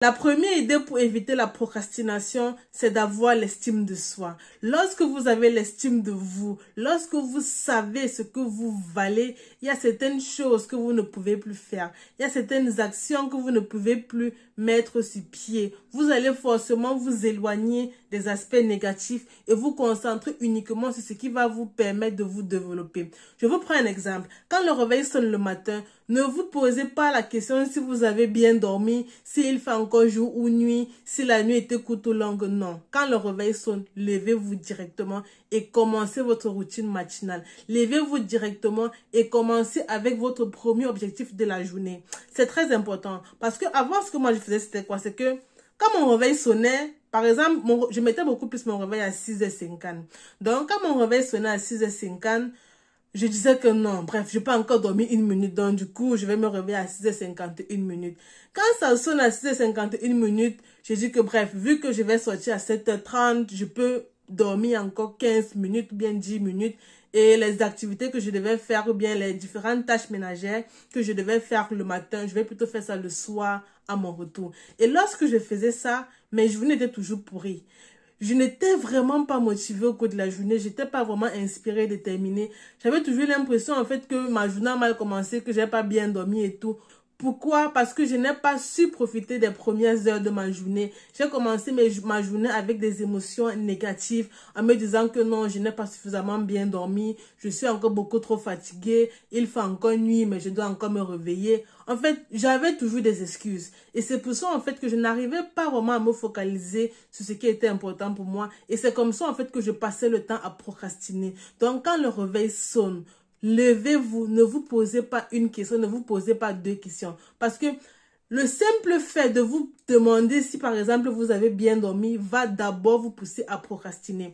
La première idée pour éviter la procrastination, c'est d'avoir l'estime de soi. Lorsque vous avez l'estime de vous, lorsque vous savez ce que vous valez, il y a certaines choses que vous ne pouvez plus faire. Il y a certaines actions que vous ne pouvez plus mettre sur pied. Vous allez forcément vous éloigner des aspects négatifs et vous concentrer uniquement sur ce qui va vous permettre de vous développer. Je vous prends un exemple. Quand le réveil sonne le matin, ne vous posez pas la question si vous avez bien dormi, s'il fait encore jour ou nuit, si la nuit était courte ou longue. Non. Quand le réveil sonne, levez-vous directement et commencez votre routine matinale. Levez-vous directement et commencez avec votre premier objectif de la journée. C'est très important parce que avant, ce que moi je faisais, c'était quoi? C'est que quand mon réveil sonnait, par exemple, je mettais beaucoup plus mon réveil à 6h50. Donc, quand mon réveil sonnait à 6h50, je disais que non, bref, je peux encore dormir 1 minute. Donc, du coup, je vais me réveiller à 6h51. Quand ça sonne à 6h51, je dis que bref, vu que je vais sortir à 7h30, je peux dormir encore 15 minutes ou bien 10 minutes. Et les activités que je devais faire ou bien les différentes tâches ménagères que je devais faire le matin, je vais plutôt faire ça le soir à mon retour. Et lorsque je faisais ça, mes journées étaient toujours pourries. Je n'étais vraiment pas motivée au cours de la journée. J'étais pas vraiment inspirée, déterminée. J'avais toujours l'impression, en fait, que ma journée a mal commencé, que j'ai pas bien dormi et tout. Pourquoi? Parce que je n'ai pas su profiter des premières heures de ma journée. J'ai commencé ma journée avec des émotions négatives, en me disant que non, je n'ai pas suffisamment bien dormi, je suis encore beaucoup trop fatiguée, il fait encore nuit, mais je dois encore me réveiller. En fait, j'avais toujours des excuses. Et c'est pour ça, en fait, que je n'arrivais pas vraiment à me focaliser sur ce qui était important pour moi. Et c'est comme ça, en fait, que je passais le temps à procrastiner. Donc, quand le réveil sonne, levez-vous, ne vous posez pas une question, ne vous posez pas deux questions. Parce que le simple fait de vous demander si, par exemple, vous avez bien dormi, va d'abord vous pousser à procrastiner.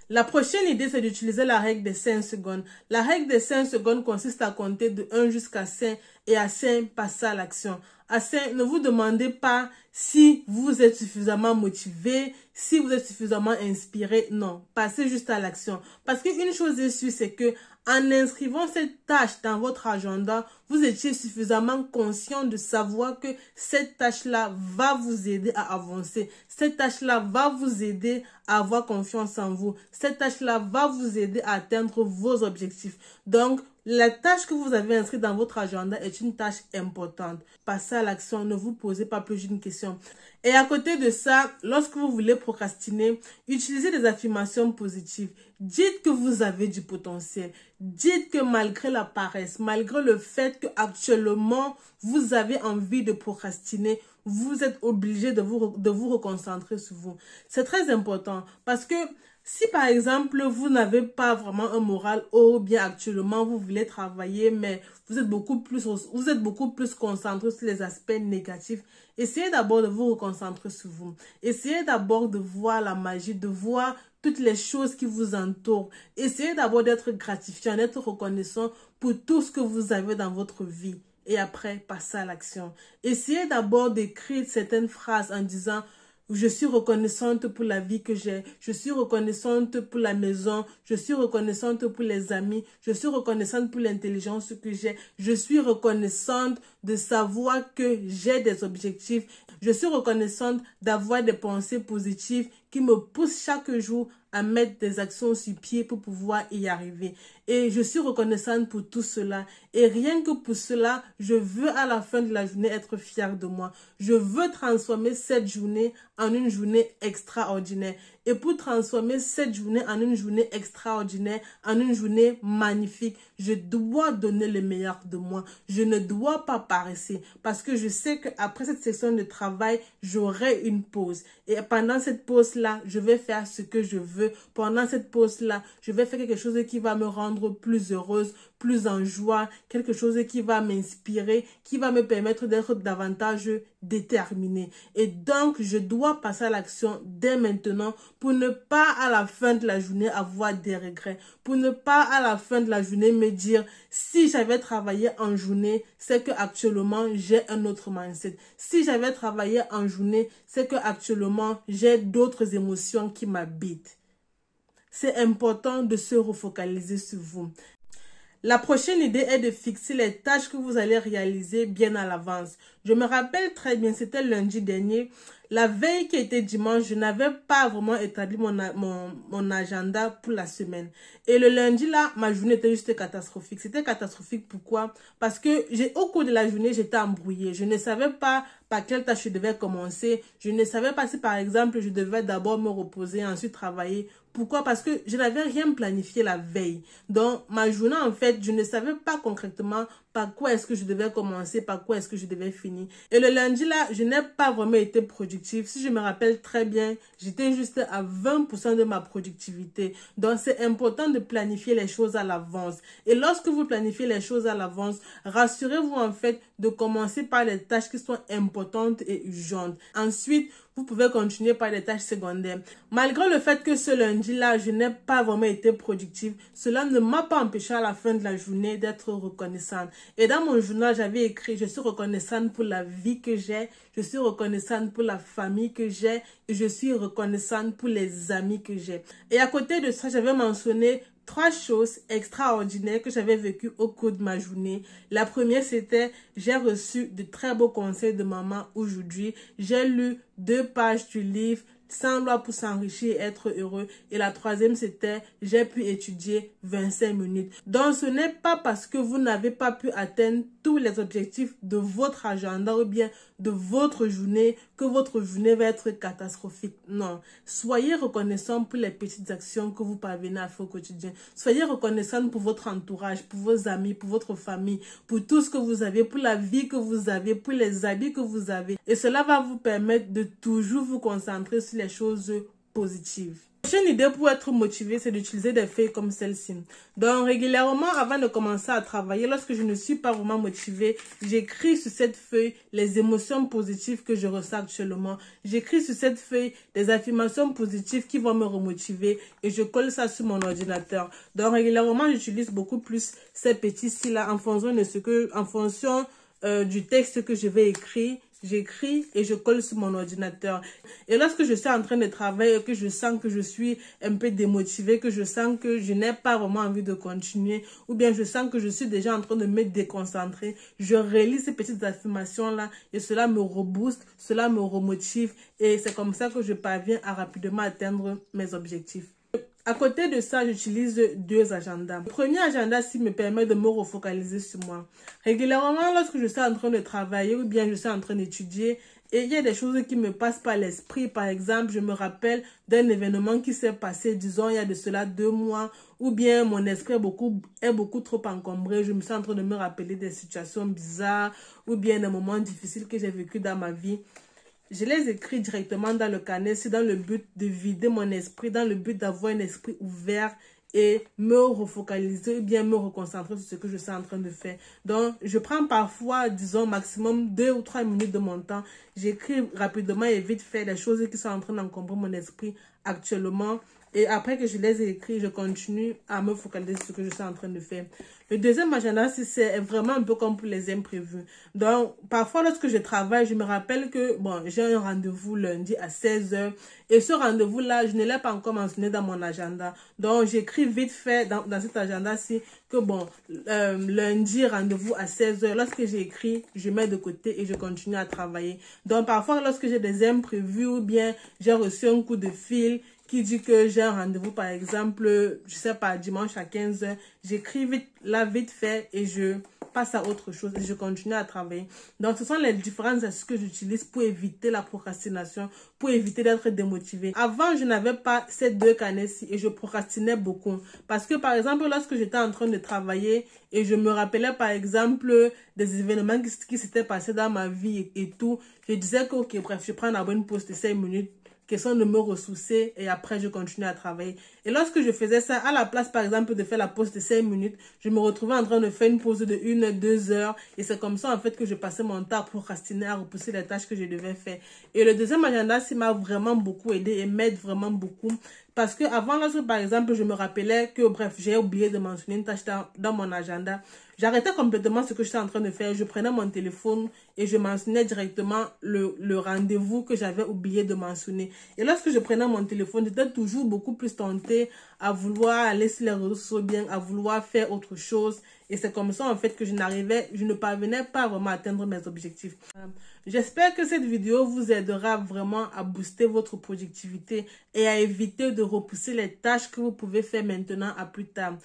La prochaine idée, c'est d'utiliser la règle des 5 secondes. La règle des 5 secondes consiste à compter de 1 jusqu'à 5 et à 5, passer à l'action. À 5, ne vous demandez pas si vous êtes suffisamment motivé, si vous êtes suffisamment inspiré. Non, passez juste à l'action. Parce qu'une chose est sûre, c'est que en inscrivant cette tâche dans votre agenda, vous étiez suffisamment conscient de savoir que cette tâche-là va vous aider à avancer. Cette tâche-là va vous aider à avoir confiance en vous. Cette tâche-là va vous aider à atteindre vos objectifs. Donc, la tâche que vous avez inscrite dans votre agenda est une tâche importante. Passez à l'action, ne vous posez pas plus d'une question. Et à côté de ça, lorsque vous voulez procrastiner, utilisez des affirmations positives. Dites que vous avez du potentiel. Dites que malgré la paresse, malgré le fait que actuellement vous avez envie de procrastiner, vous êtes obligé de vous reconcentrer sur vous. C'est très important parce que si par exemple vous n'avez pas vraiment un moral haut, bien actuellement vous voulez travailler mais vous êtes beaucoup plus concentré sur les aspects négatifs, essayez d'abord de vous reconcentrer sur vous. Essayez d'abord de voir la magie, de voir toutes les choses qui vous entourent. Essayez d'abord d'être gratifiant, d'être reconnaissant pour tout ce que vous avez dans votre vie. Et après, passez à l'action. Essayez d'abord d'écrire certaines phrases en disant « Je suis reconnaissante pour la vie que j'ai. Je suis reconnaissante pour la maison. Je suis reconnaissante pour les amis. Je suis reconnaissante pour l'intelligence que j'ai. Je suis reconnaissante de savoir que j'ai des objectifs. Je suis reconnaissante d'avoir des pensées positives qui me poussent chaque jour à mettre des actions sur pied pour pouvoir y arriver. Et je suis reconnaissante pour tout cela. Et rien que pour cela, je veux à la fin de la journée être fière de moi. Je veux transformer cette journée en une journée extraordinaire. Et pour transformer cette journée en une journée extraordinaire, en une journée magnifique, je dois donner le meilleur de moi. Je ne dois pas paresser parce que je sais qu'après cette session de travail, j'aurai une pause. Et pendant cette pause-là, je vais faire ce que je veux. Pendant cette pause-là, je vais faire quelque chose qui va me rendre plus heureuse, plus en joie, quelque chose qui va m'inspirer, qui va me permettre d'être davantage déterminée. Et donc, je dois passer à l'action dès maintenant pour ne pas à la fin de la journée avoir des regrets, pour ne pas à la fin de la journée me dire si j'avais travaillé en journée, c'est que actuellement j'ai un autre mindset. Si j'avais travaillé en journée, c'est que actuellement j'ai d'autres émotions qui m'habitent. C'est important de se refocaliser sur vous. La prochaine idée est de fixer les tâches que vous allez réaliser bien à l'avance. Je me rappelle très bien, c'était lundi dernier. La veille qui était dimanche, je n'avais pas vraiment établi mon agenda pour la semaine. Et le lundi, là, ma journée était juste catastrophique. C'était catastrophique, pourquoi? Parce que au cours de la journée, j'étais embrouillée. Je ne savais pas par quelle tâche je devais commencer. Je ne savais pas si, par exemple, je devais d'abord me reposer, ensuite travailler. Pourquoi? Parce que je n'avais rien planifié la veille. Donc, ma journée, en fait, je ne savais pas concrètement par quoi est-ce que je devais commencer, par quoi est-ce que je devais finir. Et le lundi, là, je n'ai pas vraiment été productive. Si je me rappelle très bien, j'étais juste à 20% de ma productivité. Donc, c'est important de planifier les choses à l'avance. Et lorsque vous planifiez les choses à l'avance, rassurez-vous, en fait, de commencer par les tâches qui sont importantes et urgentes. Ensuite, vous pouvez continuer par les tâches secondaires. Malgré le fait que ce lundi-là, je n'ai pas vraiment été productive, cela ne m'a pas empêché à la fin de la journée d'être reconnaissante. Et dans mon journal, j'avais écrit, je suis reconnaissante pour la vie que j'ai, je suis reconnaissante pour la famille que j'ai, et je suis reconnaissante pour les amis que j'ai. Et à côté de ça, j'avais mentionné 3 choses extraordinaires que j'avais vécues au cours de ma journée. La première, c'était, j'ai reçu de très beaux conseils de maman aujourd'hui. J'ai lu 2 pages du livre 100 lois pour s'enrichir et être heureux. Et la troisième, c'était, j'ai pu étudier 25 minutes. Donc, ce n'est pas parce que vous n'avez pas pu atteindre tous les objectifs de votre agenda ou bien de votre journée que votre journée va être catastrophique. Non. Soyez reconnaissant pour les petites actions que vous parvenez à faire au quotidien. Soyez reconnaissant pour votre entourage, pour vos amis, pour votre famille, pour tout ce que vous avez, pour la vie que vous avez, pour les habits que vous avez. Et cela va vous permettre de toujours vous concentrer sur les choses positives. La prochaine idée pour être motivé, c'est d'utiliser des feuilles comme celle-ci. Donc, régulièrement, avant de commencer à travailler, lorsque je ne suis pas vraiment motivée, j'écris sur cette feuille les émotions positives que je ressens actuellement. J'écris sur cette feuille des affirmations positives qui vont me remotiver et je colle ça sur mon ordinateur. Donc, régulièrement, j'utilise beaucoup plus ces petits cils-là en fonction du texte que je vais écrire. J'écris et je colle sur mon ordinateur. Et lorsque je suis en train de travailler et que je sens que je suis un peu démotivée, que je sens que je n'ai pas vraiment envie de continuer, ou bien je sens que je suis déjà en train de me déconcentrer, je relis ces petites affirmations-là et cela me rebooste, cela me remotive et c'est comme ça que je parviens à rapidement atteindre mes objectifs. À côté de ça, j'utilise 2 agendas. Le premier agenda me permet de me refocaliser sur moi. Régulièrement, lorsque je suis en train de travailler ou bien je suis en train d'étudier, et il y a des choses qui me passent par l'esprit. Par exemple, je me rappelle d'un événement qui s'est passé, disons, il y a de cela 2 mois, ou bien mon esprit est beaucoup trop encombré. Je me suis en train de me rappeler des situations bizarres, ou bien des moments difficiles que j'ai vécu dans ma vie. Je les écris directement dans le carnet, c'est dans le but de vider mon esprit, dans le but d'avoir un esprit ouvert et me refocaliser ou bien me reconcentrer sur ce que je suis en train de faire. Donc, je prends parfois, disons, maximum 2 ou 3 minutes de mon temps. J'écris rapidement et vite fait les choses qui sont en train d'encombrer mon esprit actuellement. Et après que je les ai écrits, je continue à me focaliser sur ce que je suis en train de faire. Le deuxième agenda, c'est vraiment un peu comme pour les imprévus. Donc, parfois, lorsque je travaille, je me rappelle que, bon, j'ai un rendez-vous lundi à 16 h. Et ce rendez-vous-là, je ne l'ai pas encore mentionné dans mon agenda. Donc, j'écris vite fait dans cet agenda-ci que, bon, lundi, rendez-vous à 16 h. Lorsque j'écris, je mets de côté et je continue à travailler. Donc, parfois, lorsque j'ai des imprévus ou bien j'ai reçu un coup de fil qui dit que j'ai un rendez-vous, par exemple, je sais pas, dimanche à 15 h, j'écris vite fait et je passe à autre chose et je continue à travailler. Donc, ce sont les différentes astuces que j'utilise pour éviter la procrastination, pour éviter d'être démotivée. Avant, je n'avais pas ces 2 carnets-ci et je procrastinais beaucoup. Parce que, par exemple, lorsque j'étais en train de travailler et je me rappelais, par exemple, des événements qui s'étaient passés dans ma vie et tout, je disais que, ok, bref, je prends d'abord une pause de 5 minutes, question de me ressourcer et après je continue à travailler. Et lorsque je faisais ça, à la place par exemple de faire la pause de 5 minutes, je me retrouvais en train de faire une pause de 1-2 heures et c'est comme ça en fait que je passais mon temps à procrastiner, à repousser les tâches que je devais faire. Et le deuxième agenda, ça m'a vraiment beaucoup aidé et m'aide vraiment beaucoup. Parce que avant, lorsque par exemple je me rappelais que bref, j'ai oublié de mentionner une tâche dans mon agenda, j'arrêtais complètement ce que j'étais en train de faire. Je prenais mon téléphone et je mentionnais directement le rendez-vous que j'avais oublié de mentionner. Et lorsque je prenais mon téléphone, j'étais toujours beaucoup plus tentée à vouloir aller sur les réseaux sociaux, bien à vouloir faire autre chose. Et c'est comme ça, en fait, que je ne parvenais pas vraiment à atteindre mes objectifs. J'espère que cette vidéo vous aidera vraiment à booster votre productivité et à éviter de repousser les tâches que vous pouvez faire maintenant à plus tard.